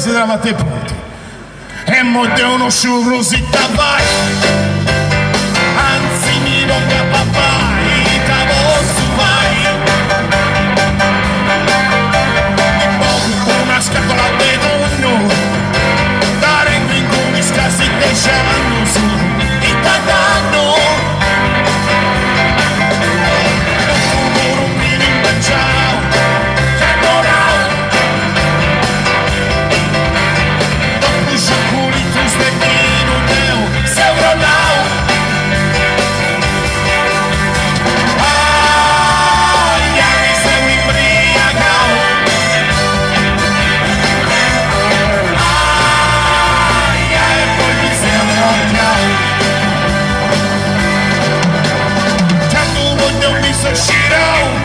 se dravate pronti. E molte uno sciurrusita vai. Anzi mi venga papà, i cavozzo vai. Una scatola di tonno, dare in cui scassi te sceranno su, i tadanno. Non fumo un pino in banciao, c'è morao. Dopo sciaculi tu specchino teo, sei rolao. Ai, sei un imbriacao. Uscirò